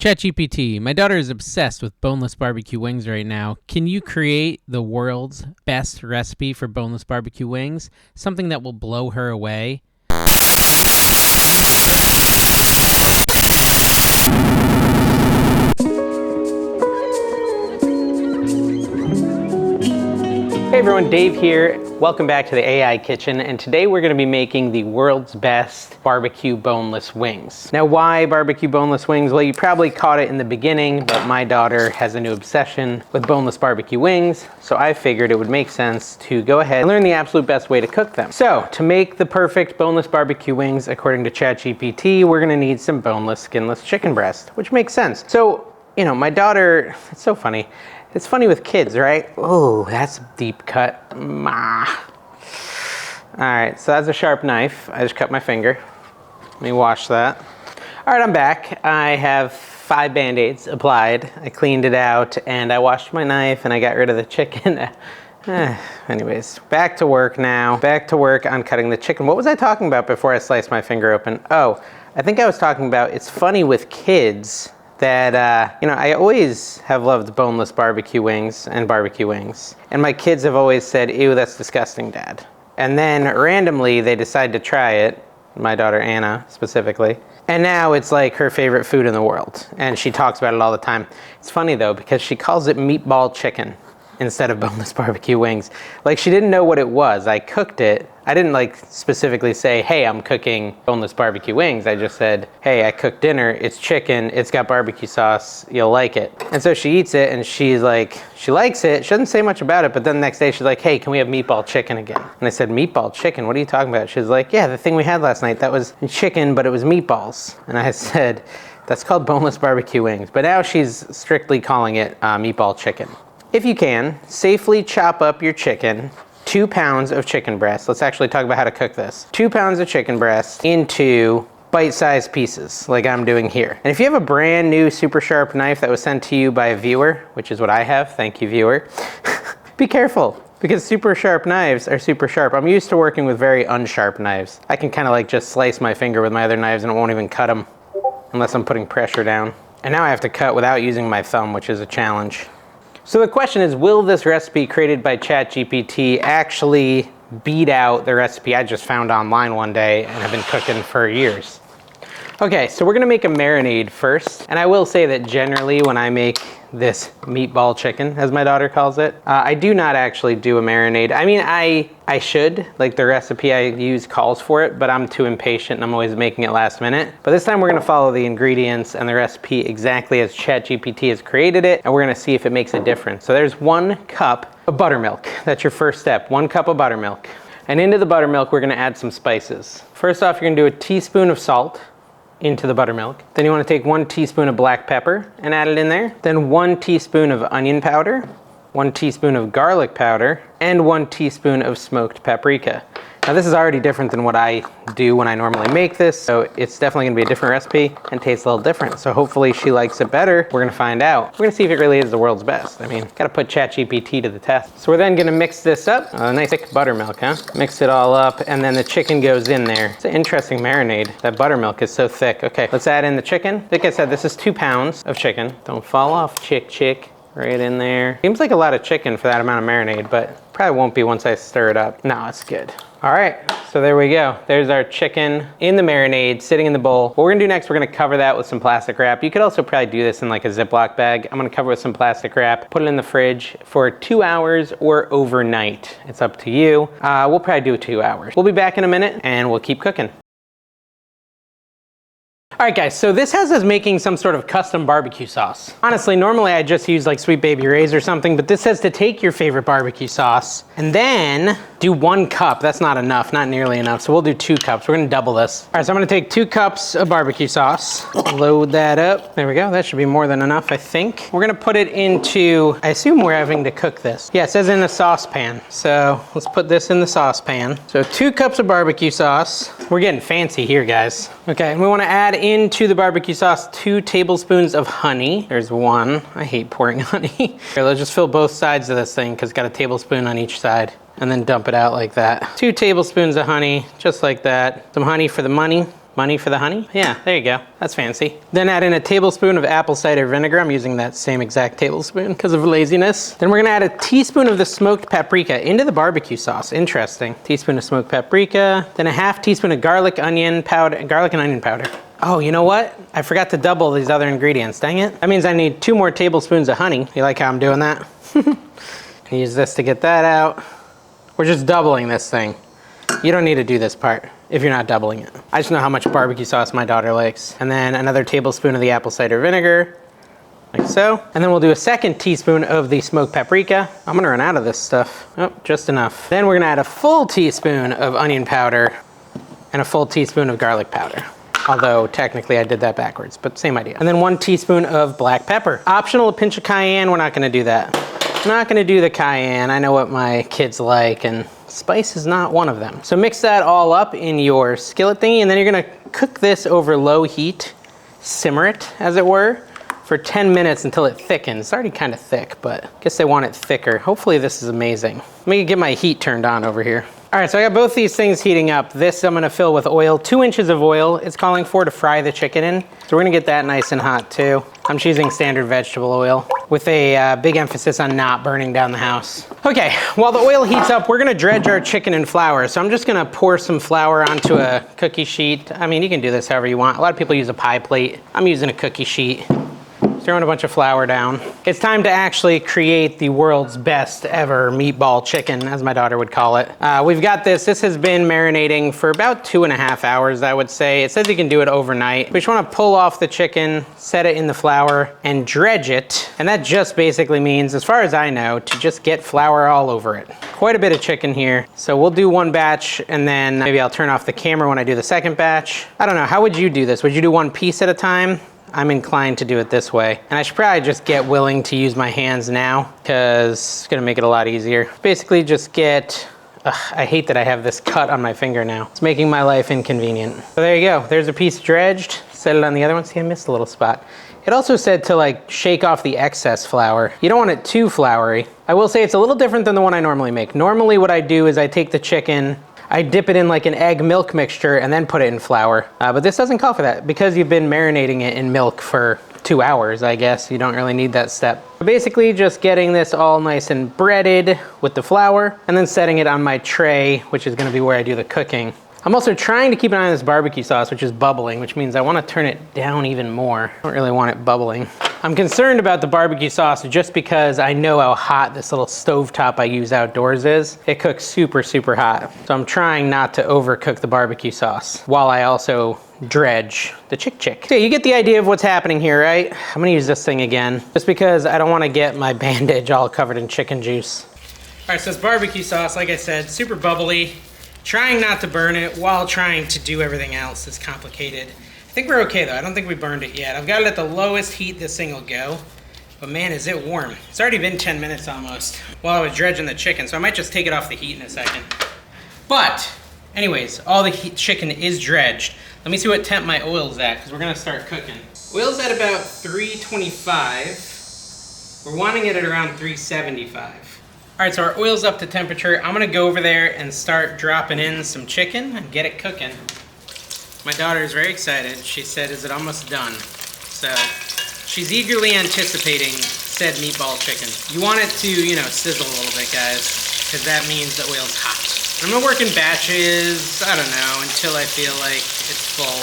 ChatGPT, my daughter is obsessed with boneless barbecue wings right now. Can you create the world's best recipe for boneless barbecue wings? Something that will blow her away? Hey everyone, Dave here. Welcome back to the AI Kitchen, and today we're going to be making the world's best barbecue boneless wings. Now, why barbecue boneless wings? Well, you probably caught it in the beginning, but my daughter has a new obsession with boneless barbecue wings, so I figured it would make sense to go ahead and learn the absolute best way to cook them. So, to make the perfect boneless barbecue wings, according to ChatGPT, we're going to need some boneless, skinless chicken breast, which makes sense. So, you know, my daughter, it's so funny. It's funny with kids, right? Oh, that's a deep cut. All right, so that's a sharp knife. I just cut my finger. Let me wash that. All right, I'm back. I have 5 Band-Aids applied. I cleaned it out and I washed my knife and I got rid of the chicken. Anyways, back to work now. Back to work on cutting the chicken. What was I talking about before I sliced my finger open? Oh, I think I was talking about it's funny with kids that, you know, I always have loved boneless barbecue wings and barbecue wings. And my kids have always said, ew, that's disgusting, Dad. And then randomly they decide to try it, my daughter Anna specifically. And now it's like her favorite food in the world. And she talks about it all the time. It's funny though, because she calls it meatball chicken instead of boneless barbecue wings. Like she didn't know what it was. I cooked it. I didn't like specifically say, hey, I'm cooking boneless barbecue wings. I just said, hey, I cooked dinner. It's chicken. It's got barbecue sauce. You'll like it. And so she eats it and she's like, she likes it. She doesn't say much about it, but then the next day she's like, hey, can we have meatball chicken again? And I said, meatball chicken? What are you talking about? She's like, yeah, the thing we had last night, that was chicken, but it was meatballs. And I said, that's called boneless barbecue wings. But now she's strictly calling it meatball chicken. If you can, safely chop up your chicken, 2 pounds of chicken breast. Let's actually talk about how to cook this. 2 pounds of chicken breast into bite-sized pieces, like I'm doing here. And if you have a brand new super sharp knife that was sent to you by a viewer, which is what I have, thank you viewer, be careful, because super sharp knives are super sharp. I'm used to working with very unsharp knives. I can kind of like just slice my finger with my other knives and it won't even cut them unless I'm putting pressure down. And now I have to cut without using my thumb, which is a challenge. So the question is, will this recipe created by ChatGPT actually beat out the recipe I just found online one day and have been cooking for years? Okay, so we're gonna make a marinade first. And I will say that generally when I make this meatball chicken, as my daughter calls it, I do not actually do a marinade. I mean, I should, like the recipe I use calls for it, but I'm too impatient and I'm always making it last minute. But this time we're gonna follow the ingredients and the recipe exactly as ChatGPT has created it, and we're gonna see if it makes a difference. So there's 1 cup of buttermilk. That's your first step, 1 cup of buttermilk. And into the buttermilk, we're gonna add some spices. First off, you're gonna do a teaspoon of salt into the buttermilk. Then you want to take 1 teaspoon of black pepper and add it in there. Then 1 teaspoon of onion powder, 1 teaspoon of garlic powder, and 1 teaspoon of smoked paprika. Now this is already different than what I do when I normally make this, so it's definitely gonna be a different recipe and tastes a little different. So hopefully she likes it better. We're gonna find out. We're gonna see if it really is the world's best. I mean, gotta put ChatGPT to the test. So we're then gonna mix this up. A nice thick buttermilk, huh? Mix it all up, and then the chicken goes in there. It's an interesting marinade. That buttermilk is so thick. Okay, let's add in the chicken. Like I said, this is 2 pounds of chicken. Don't fall off, chick. Right in there. Seems like a lot of chicken for that amount of marinade, but probably won't be once I stir it up. No, it's good. All right, so there we go. There's our chicken in the marinade, sitting in the bowl. What we're gonna do next, we're gonna cover that with some plastic wrap. You could also probably do this in like a Ziploc bag. I'm gonna cover with some plastic wrap, put it in the fridge for 2 hours or overnight. It's up to you. We'll probably do 2 hours. We'll be back in a minute and we'll keep cooking. All right guys, so this has us making some sort of custom barbecue sauce. Honestly, normally I just use like Sweet Baby Ray's or something, but this says to take your favorite barbecue sauce and then do 1 cup. That's not enough, not nearly enough. So we'll do 2 cups. We're gonna double this. All right, so I'm gonna take 2 cups of barbecue sauce, load that up. There we go, that should be more than enough, I think. We're gonna put it into, I assume we're having to cook this. Yeah, it says in a saucepan. So let's put this in the saucepan. So 2 cups of barbecue sauce. We're getting fancy here, guys. Okay, and we wanna add into the barbecue sauce 2 tablespoons of honey. There's 1. I hate pouring honey. Here, let's just fill both sides of this thing because it's got a tablespoon on each side. And then dump it out like that. 2 tablespoons of honey, just like that. Some honey for the money. Money for the honey? Yeah, there you go. That's fancy. Then add in a tablespoon of apple cider vinegar. I'm using that same exact tablespoon because of laziness. Then we're gonna add a teaspoon of the smoked paprika into the barbecue sauce. Interesting. Teaspoon of smoked paprika. Then a half teaspoon of garlic and onion powder. Oh, you know what? I forgot to double these other ingredients. Dang it. That means I need 2 more tablespoons of honey. You like how I'm doing that? Use this to get that out. We're just doubling this thing. You don't need to do this part if you're not doubling it. I just know how much barbecue sauce my daughter likes. And then another tablespoon of the apple cider vinegar, like so. And then we'll do a 2nd teaspoon of the smoked paprika. I'm gonna run out of this stuff. Oh, just enough. Then we're gonna add a full teaspoon of onion powder and a full teaspoon of garlic powder. Although technically I did that backwards, but same idea. And then 1 teaspoon of black pepper. Optional, a pinch of cayenne. We're not gonna do that. I'm not gonna do the cayenne. I know what my kids like, and spice is not one of them. So mix that all up in your skillet thingy, and then you're gonna cook this over low heat, simmer it, as it were, for 10 minutes until it thickens. It's already kind of thick, but I guess they want it thicker. Hopefully this is amazing. Let me get my heat turned on over here. All right, so I got both these things heating up. This I'm gonna fill with oil, 2 inches of oil. It's calling for to fry the chicken in. So we're gonna get that nice and hot too. I'm choosing standard vegetable oil with a big emphasis on not burning down the house. Okay, while the oil heats up, we're gonna dredge our chicken in flour. So I'm just gonna pour some flour onto a cookie sheet. I mean, you can do this however you want. A lot of people use a pie plate. I'm using a cookie sheet. Throwing a bunch of flour down. It's time to actually create the world's best ever meatball chicken, as my daughter would call it. We've got this. This has been marinating for about 2.5 hours, I would say. It says you can do it overnight. We just want to pull off the chicken, set it in the flour, and dredge it. And that just basically means, as far as I know, to just get flour all over it. Quite a bit of chicken here. So we'll do 1 batch, and then maybe I'll turn off the camera when I do the 2nd batch. I don't know, how would you do this? Would you do 1 piece at a time? I'm inclined to do it this way. And I should probably just get willing to use my hands now because it's gonna make it a lot easier. Basically just get, I hate that I have this cut on my finger now. It's making my life inconvenient. So there you go, there's a piece dredged. Set it on the other one. See, I missed a little spot. It also said to like shake off the excess flour. You don't want it too floury. I will say it's a little different than the one I normally make. Normally what I do is I take the chicken, I dip it in like an egg milk mixture and then put it in flour. But this doesn't call for that. Because you've been marinating it in milk for 2 hours, I guess, you don't really need that step. Basically just getting this all nice and breaded with the flour and then setting it on my tray, which is gonna be where I do the cooking. I'm also trying to keep an eye on this barbecue sauce, which is bubbling, which means I want to turn it down even more. I don't really want it bubbling. I'm concerned about the barbecue sauce just because I know how hot this little stovetop I use outdoors is. It cooks super, super hot. So I'm trying not to overcook the barbecue sauce while I also dredge the chick. Okay, you get the idea of what's happening here, right? I'm gonna use this thing again, just because I don't want to get my bandage all covered in chicken juice. All right, so this barbecue sauce, like I said, super bubbly. Trying not to burn it while trying to do everything else that's complicated. I think we're okay though. I don't think we burned it yet. I've got it at the lowest heat this thing will go. But man, is it warm. It's already been 10 minutes almost while I was dredging the chicken, so I might just take it off the heat in a second. But anyways, all the chicken is dredged. Let me see what temp my oil's at, because we're gonna start cooking. Oil's at about 325. We're wanting it at around 375. All right, so our oil's up to temperature. I'm gonna go over there and start dropping in some chicken and get it cooking. My daughter is very excited. She said, is it almost done? So she's eagerly anticipating said meatball chicken. You want it to, you know, sizzle a little bit, guys, because that means the oil's hot. I'm gonna work in batches, I don't know, until I feel like it's full.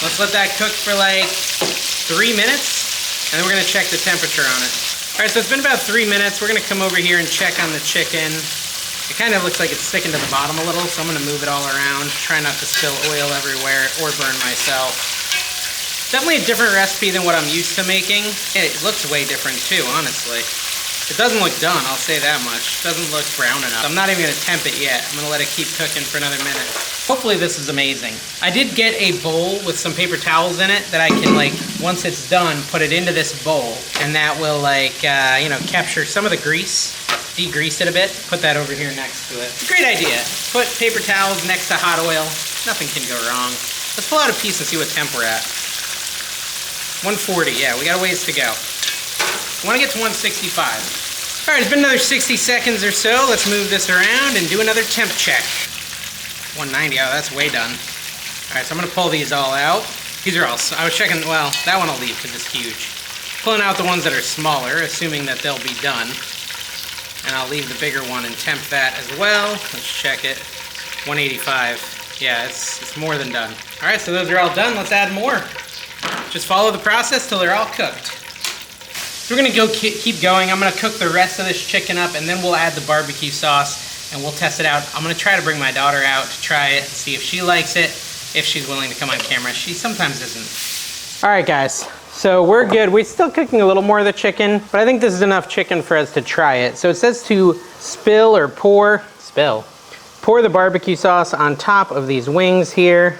Let's let that cook for like 3 minutes, and then we're gonna check the temperature on it. All right, so it's been about 3 minutes. We're gonna come over here and check on the chicken. It kind of looks like it's sticking to the bottom a little, so I'm gonna move it all around. Try not to spill oil everywhere or burn myself. Definitely a different recipe than what I'm used to making. And it looks way different too, honestly. It doesn't look done, I'll say that much. It doesn't look brown enough. I'm not even gonna temp it yet. I'm gonna let it keep cooking for another minute. Hopefully this is amazing. I did get a bowl with some paper towels in it that I can, like, once it's done, put it into this bowl, and that will, like, you know, capture some of the grease, degrease it a bit, put that over here next to it. Great idea. Put paper towels next to hot oil. Nothing can go wrong. Let's pull out a piece and see what temp we're at. 140, yeah, we got a ways to go. I want to get to 165. All right, it's been another 60 seconds or so. Let's move this around and do another temp check. 190, oh, that's way done. All right, so I'm gonna pull these all out. These are all, I was checking, well, that one I'll leave because it's huge. Pulling out the ones that are smaller, assuming that they'll be done. And I'll leave the bigger one and temp that as well. Let's check it. 185. Yeah, it's more than done. All right, so those are all done. Let's add more. Just follow the process till they're all cooked. So we're gonna go keep going. I'm gonna cook the rest of this chicken up and then we'll add the barbecue sauce and we'll test it out. I'm gonna try to bring my daughter out to try it, see if she likes it, if she's willing to come on camera. She sometimes isn't. All right, guys. So we're good. We're still cooking a little more of the chicken, but I think this is enough chicken for us to try it. So it says to pour the barbecue sauce on top of these wings here,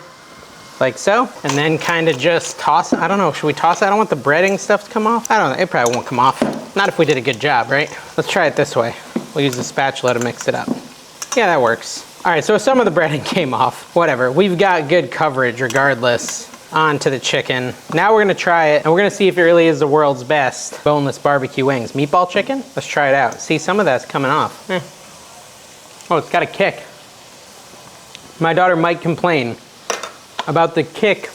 like so, and then kind of just toss it. I don't know, should we toss it? I don't want the breading stuff to come off. I don't know, it probably won't come off. Not if we did a good job, right? Let's try it this way. We'll use the spatula to mix it up. Yeah, that works. All right, so some of the breading came off. Whatever, we've got good coverage regardless. Onto the chicken. Now we're gonna try it and we're gonna see if it really is the world's best boneless barbecue wings. Meatball chicken? Let's try it out. See, some of that's coming off. Oh, it's got a kick. My daughter might complain about the kick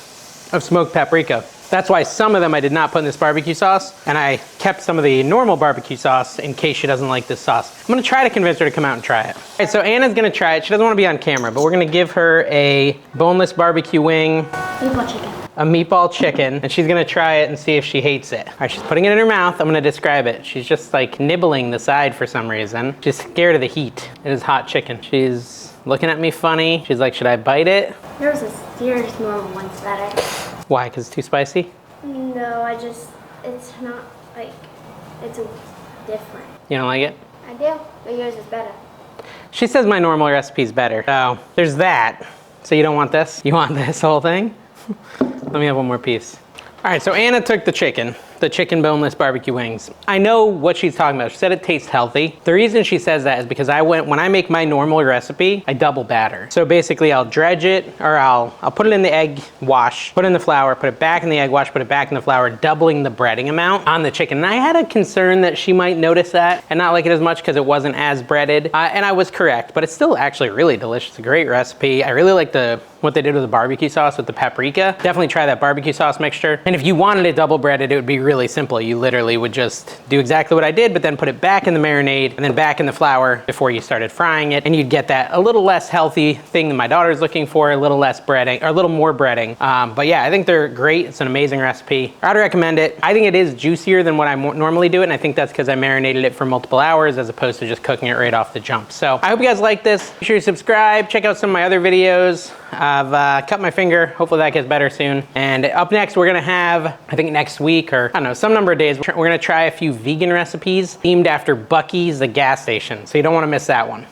of smoked paprika. That's why some of them I did not put in this barbecue sauce, and I kept some of the normal barbecue sauce in case she doesn't like this sauce. I'm gonna try to convince her to come out and try it. All right, so Anna's gonna try it. She doesn't wanna be on camera, but we're gonna give her a boneless barbecue wing. Meatball chicken. A meatball chicken, and she's gonna try it and see if she hates it. All right, she's putting it in her mouth. I'm gonna describe it. She's just like nibbling the side for some reason. She's scared of the heat. It is hot chicken. She's looking at me funny. She's like, should I bite it? There's normal ones better. Why, because it's too spicy? No, it's not like, it's different. You don't like it? I do, but yours is better. She says my normal recipe's better. So there's that. So you don't want this? You want this whole thing? Let me have one more piece. All right, so Anna took the chicken boneless barbecue wings. I know what she's talking about. She said it tastes healthy. The reason she says that is because when I make my normal recipe, I double batter. So basically I'll dredge it, or I'll put it in the egg wash, put it in the flour, put it back in the egg wash, put it back in the flour, doubling the breading amount on the chicken. And I had a concern that she might notice that and not like it as much because it wasn't as breaded. And I was correct, but it's still actually really delicious. It's a great recipe. I really like what they did with the barbecue sauce with the paprika. Definitely try that barbecue sauce mixture. And if you wanted it double breaded, it would be really simple. You literally would just do exactly what I did, but then put it back in the marinade and then back in the flour before you started frying it. And you'd get that a little less healthy thing that my daughter's looking for, a little less breading, or a little more breading. But yeah, I think they're great. It's an amazing recipe. I'd recommend it. I think it is juicier than what I normally do it, and I think that's because I marinated it for multiple hours as opposed to just cooking it right off the jump. So I hope you guys like this. Be sure to subscribe. Check out some of my other videos. I've cut my finger. Hopefully that gets better soon. And up next, we're gonna have, I think next week, or I don't know, some number of days, we're gonna try a few vegan recipes themed after Buc-ee's, the gas station. So you don't wanna miss that one.